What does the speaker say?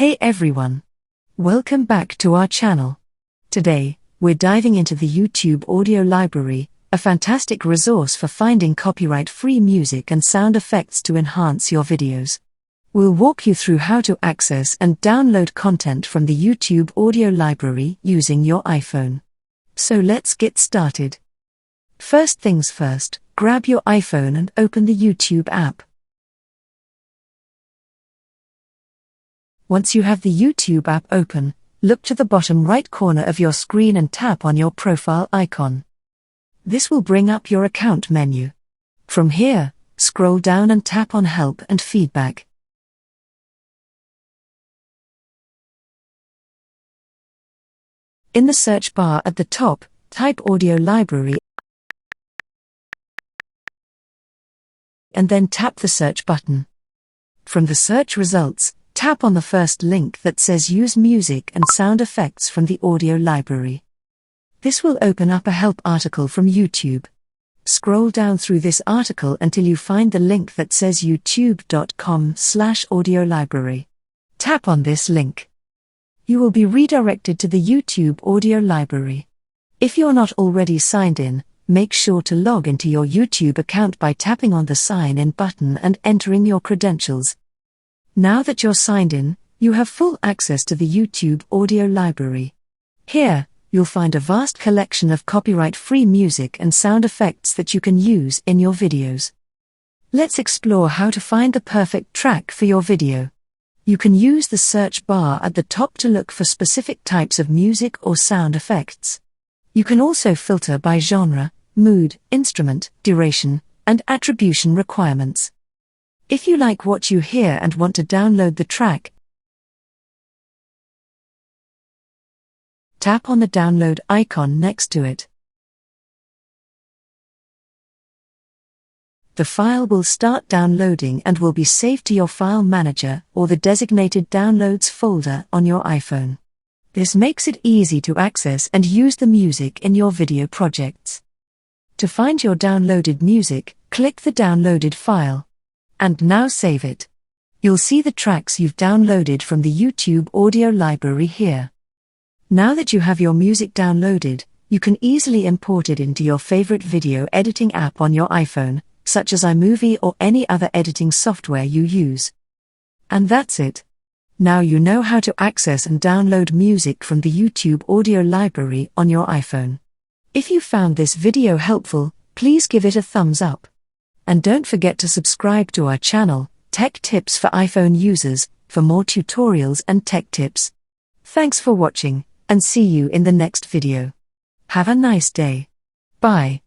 Hey everyone! Welcome back to our channel. Today, we're diving into the YouTube Audio Library, a fantastic resource for finding copyright-free music and sound effects to enhance your videos. We'll walk you through how to access and download content from the YouTube Audio Library using your iPhone. So let's get started. First things first, grab your iPhone and open the YouTube app. Once you have the YouTube app open, look to the bottom right corner of your screen and tap on your profile icon. This will bring up your account menu. From here, scroll down and tap on Help and Feedback. In the search bar at the top, type Audio Library and then tap the search button. From the search results, tap on the first link that says Use Music and Sound Effects from the Audio Library. This will open up a help article from YouTube. Scroll down through this article until you find the link that says youtube.com/audiolibrary. Tap on this link. You will be redirected to the YouTube Audio Library. If you're not already signed in, make sure to log into your YouTube account by tapping on the Sign In button and entering your credentials. Now that you're signed in, you have full access to the YouTube Audio Library. Here, you'll find a vast collection of copyright-free music and sound effects that you can use in your videos. Let's explore how to find the perfect track for your video. You can use the search bar at the top to look for specific types of music or sound effects. You can also filter by genre, mood, instrument, duration, and attribution requirements. If you like what you hear and want to download the track, tap on the download icon next to it. The file will start downloading and will be saved to your file manager or the designated downloads folder on your iPhone. This makes it easy to access and use the music in your video projects. To find your downloaded music, click the downloaded file. And now save it. You'll see the tracks you've downloaded from the YouTube Audio Library here. Now that you have your music downloaded, you can easily import it into your favorite video editing app on your iPhone, such as iMovie or any other editing software you use. And that's it. Now you know how to access and download music from the YouTube Audio Library on your iPhone. If you found this video helpful, please give it a thumbs up. And don't forget to subscribe to our channel, Tech Tips for iPhone Users, for more tutorials and tech tips. Thanks for watching, and see you in the next video. Have a nice day. Bye.